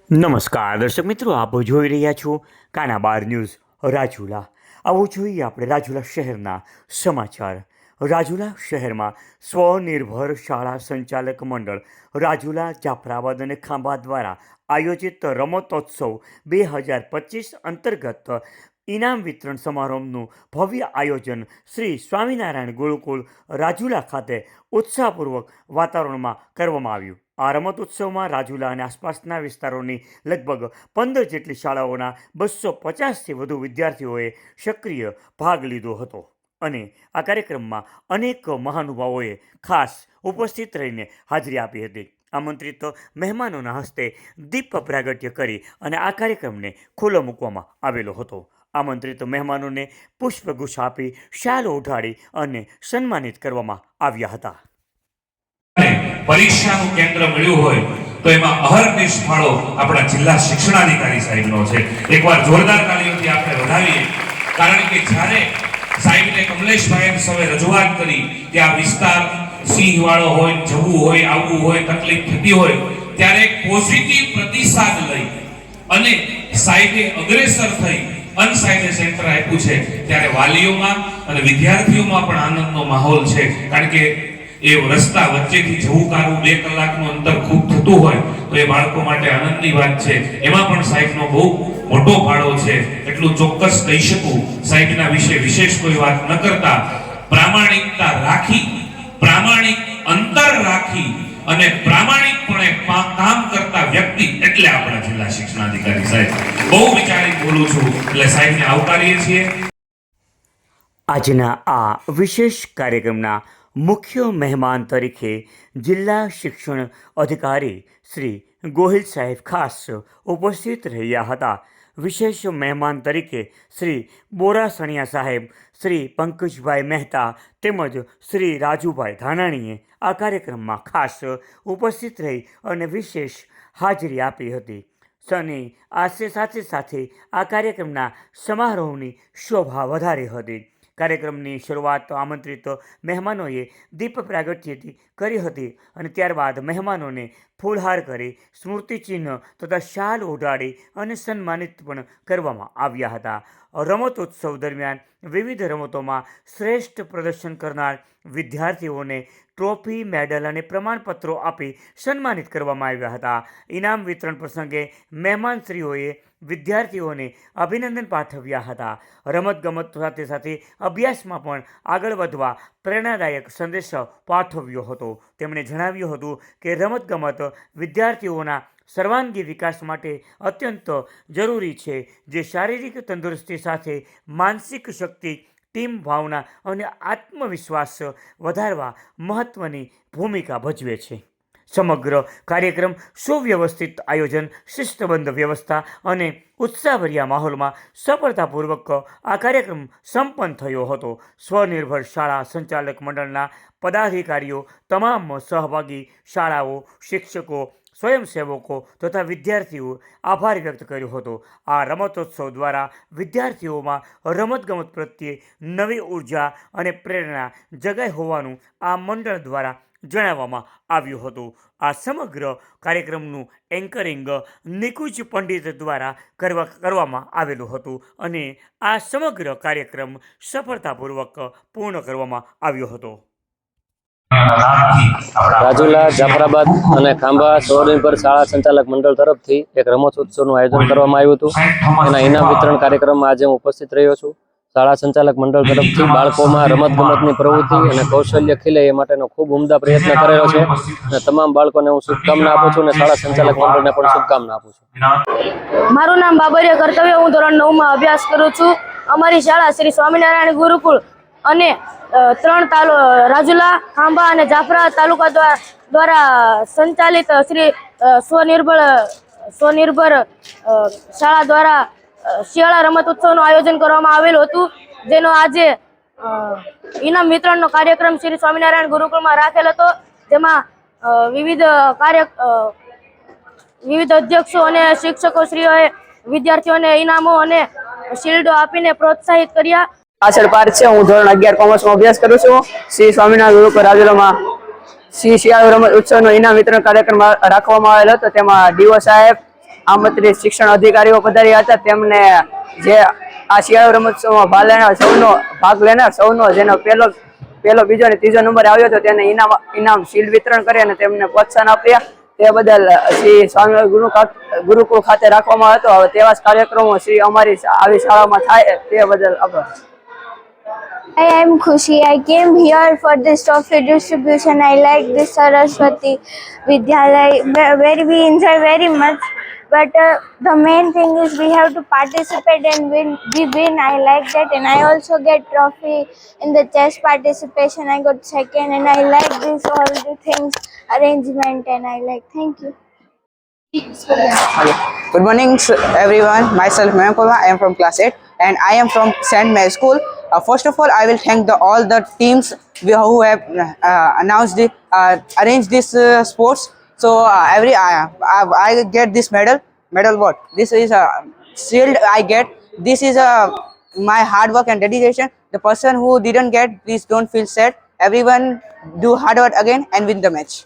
નમસ્કાર દર્શક મિત્રો, આપ જોઈ રહ્યા છો કાના બાર ન્યૂઝ રાજુલા. આવો જોઈએ આપણે રાજુલા શહેરના સમાચાર. રાજુલા શહેરમાં સ્વનિર્ભર શાળા સંચાલક મંડળ રાજુલા, જાફરાબાદ અને ખાંભા દ્વારા આયોજિત રમતોત્સવ 2025 અંતર્ગત ઇનામ વિતરણ સમારંભનું ભવ્ય આયોજન શ્રી સ્વામિનારાયણ ગુરુકુળ રાજુલા ખાતે ઉત્સાહપૂર્વક વાતાવરણમાં કરવામાં આવ્યું. આ રમતોત્સવમાં રાજુલા અને આસપાસના વિસ્તારોની લગભગ 15 જેટલી શાળાઓના 250થી વધુ વિદ્યાર્થીઓએ સક્રિય ભાગ લીધો હતો અને આ કાર્યક્રમમાં અનેક મહાનુભાવોએ ખાસ ઉપસ્થિત રહીને હાજરી આપી હતી. આમંત્રિત મહેમાનોના હસ્તે દીપ પ્રાગટ્ય કરી અને આ કાર્યક્રમને ખુલ્લો મૂકવામાં આવેલો હતો. આમંત્રિત મહેમાનોને પુષ્પગુચ્છ આપી શાલ ઓઢાડી અને સન્માનિત કરવામાં આવ્યા હતા. પરીક્ષાનું કેન્દ્ર મળ્યું હોય તો એમાં અહર્નિશ ફાળો આપણા જિલ્લા શિક્ષણાધિકારી સાહેબનો છે. એકવાર જોરદાર તાળીઓથી આપણે વધાવીએ, કારણ કે જ્યારે સાહેબને કમલેશભાઈએ સૌએ રજૂઆત કરી કે આ વિસ્તાર સિંહવાળો હોય, જવું હોય, આવવું હોય, તકલીફ થતી હોય, ત્યારે એક પોઝિટિવ પ્રતિસાદ લઈ અને સાહેબે અગ્રેસર થઈ અનસાઇડેડ સેન્ટર આપ્યું છે, ત્યારે વાલીઓમાં અને વિદ્યાર્થીઓમાં પણ આનંદનો માહોલ છે. કારણ કે એ રસ્તા વચ્ચેથી જવું કારું 2 કલાકનું અંતર ખૂબ થતું હોય તો એ બાળકો માટે આનંદની વાત છે. એમાં પણ સાહેબનો બહુ મોટો ફાળો છે. એટલું ચોક્કસ કહી શકું, સાહેબના વિશે વિશેષ કોઈ વાત ન કરતા પ્રામાણિકતા રાખી, પ્રામાણિક અંતર રાખી અને પ્રામાણિકપણે કામ કરતા વ્યક્તિ એટલે આપણા જિલ્લા શિક્ષણાધિકારી સાહેબ. બહુ વિચારી બોલું છું એટલે સાહેબને આવકારીએ છીએ. આજના આ વિશેષ કાર્યક્રમના મુખ્ય મહેમાન તરીકે જિલ્લા શિક્ષણ અધિકારી શ્રી ગોહિલ સાહેબ ખાસ ઉપસ્થિત રહ્યા હતા. વિશેષ મહેમાન તરીકે શ્રી બોરાસણિયા સાહેબ, શ્રી પંકજભાઈ મહેતા તેમજ શ્રી રાજુભાઈ ધાનાણીએ આ કાર્યક્રમમાં ખાસ ઉપસ્થિત રહી અને વિશેષ હાજરી આપી હતી. સાથે સાથે આ કાર્યક્રમના સમારોહની શોભા વધારી હતી. કાર્યક્રમની શરૂઆત આમંત્રિત મહેમાનોએ દીપ પ્રાગટ્યથી કરી હતી અને ત્યારબાદ મહેમાનોને ફૂલહાર કરી સ્મૃતિચિહ્ન તથા શાલ ઓઢાડી અને સન્માનિત પણ કરવામાં આવ્યા હતા. રમતોત્સવ દરમિયાન વિવિધ રમતોમાં શ્રેષ્ઠ પ્રદર્શન કરનાર વિદ્યાર્થીઓને ટ્રોફી, મેડલ અને પ્રમાણપત્રો આપી સન્માનિત કરવામાં આવ્યા હતા. ઇનામ વિતરણ પ્રસંગે મહેમાનશ્રીઓએ વિદ્યાર્થીઓને અભિનંદન પાઠવ્યા હતા. રમતગમત સાથે સાથે અભ્યાસમાં પણ આગળ વધવા પ્રેરણાદાયક સંદેશો પાઠવ્યો હતો. તેમણે જણાવ્યું હતું કે રમતગમત વિદ્યાર્થીઓના સર્વાંગી વિકાસ માટે અત્યંત જરૂરી છે, જે શારીરિક તંદુરસ્તી સાથે માનસિક શક્તિ, ટીમ ભાવના અને આત્મવિશ્વાસ વધારવા મહત્ત્વની ભૂમિકા ભજવે છે. સમગ્ર કાર્યક્રમ સુવ્યવસ્થિત આયોજન, શિસ્તબદ્ધ વ્યવસ્થા અને ઉત્સાહભર્યા માહોલમાં સફળતાપૂર્વક આ કાર્યક્રમ સંપન્ન થયો હતો. સ્વનિર્ભર શાળા સંચાલક મંડળના પદાધિકારીઓ, તમામ સહભાગી શાળાઓ, શિક્ષકો, સ્વયંસેવકો તથા વિદ્યાર્થીઓ આભાર વ્યક્ત કર્યો હતો. આ રમતોત્સવ દ્વારા વિદ્યાર્થીઓમાં રમતગમત પ્રત્યે નવી ઉર્જા અને પ્રેરણા જગાઈ હોવાનું આ મંડળ દ્વારા જણાવવામાં આવ્યું હતું. આ સમગ્ર કાર્યક્રમનું એન્કરિંગ નિકુંજ પંડિત દ્વારા કરવામાં આવેલું હતું અને આ સમગ્ર કાર્યક્રમ સફળતાપૂર્વક પૂર્ણ કરવામાં આવ્યો હતો. રાજુલા, જાફરાબાદ અને ખાંભા સ્વનિર્ભર શાળા સંચાલક મંડળ તરફથી એક રમતોત્સવનું આયોજન કરવામાં આવ્યું હતું. એના ઇનામ વિતરણ કાર્યક્રમમાં આજે હું ઉપસ્થિત રહ્યો છું. શાળા સંચાલક મંડળ તરફથી બાળકોમાં રમતગમતની પ્રવૃત્તિ અને કૌશલ્ય ખીલે એ માટેનો ખૂબ ઉમદા પ્રયત્ન કરેલો છે અને તમામ બાળકોને હું શુભકામના આપું છું અને શાળા સંચાલક મંડળને પણ શુભકામના આપું છું. મારું નામ બાબરિયા કર્તવ્ય, હું ધોરણ 9માં અભ્યાસ કરું છું. અમારી શાળા શ્રી સ્વામિનારાયણ ગુરુકુળ અને 3 રાજુલા, ખાંભા અને જાફરા તાલુકા દ્વારા સંચાલિત શ્રી સ્વનિર્ભર શાળા દ્વારા શિયાળા રમત ઉત્સવનું આયોજન કરવામાં આવેલું હતું, જેનો આજે ઇનામ વિતરણનો કાર્યક્રમ શ્રી સ્વામિનારાયણ ગુરુકુળમાં રાખેલ હતો. જેમાં વિવિધ અધ્યક્ષો અને શિક્ષકો શ્રીઓએ વિદ્યાર્થીઓને ઇનામો અને શિલ્ડો આપીને પ્રોત્સાહિત કર્યા. પાછળ પાર્થ છે. હું ધોરણ 11 કોમર્સમાં અભ્યાસ કરું છું. શ્રી સ્વામિનારાયણ ગુરુકુળ રાજુલામાં શ્રી શિયાળુ રમત ઉત્સવનો ઇનામ વિતરણ કાર્યક્રમ રાખવામાં આવેલો હતો. તેમાં ડીઓ સાહેબ, આમંત્રિત શિક્ષણ અધિકારીઓ પધાર્યા હતા. તેમને જે આ શિયાળુ રમોત્સવમાં ભાગ લેનાર સૌનો જેનો પહેલો બીજો અને ત્રીજો નંબર આવ્યો હતો તેને ઇનામ શીલ્ડ વિતરણ કરી અને તેમને પ્રોત્સાહન આપ્યા. તે બદલ શ્રી સ્વામિનારાયણ ગુરુકુળ ખાતે રાખવામાં હતો. હવે તેવા જ કાર્યક્રમો શ્રી અમારી આવી શાળામાં થાય તે બદલ આભાર. I am Khushi. I came here for this trophy distribution. I like this Saraswati Vidyalaya. We enjoy very much. But the main thing is we have to participate and win. We win. I like that, and I also get trophy in the chess participation. I got second, and I like this all the things arrangement, and I like. Thank you. Good morning, everyone. Myself, Meham Kulwa. I am from class 8 and I am from St. Mary's School. First of all, I will thank all the teams who have arranged this sports. So I get this medal. Medal what? This is a shield I get. This is my hard work and dedication. The person who didn't get, please don't feel sad. Everyone do hard work again and win the match.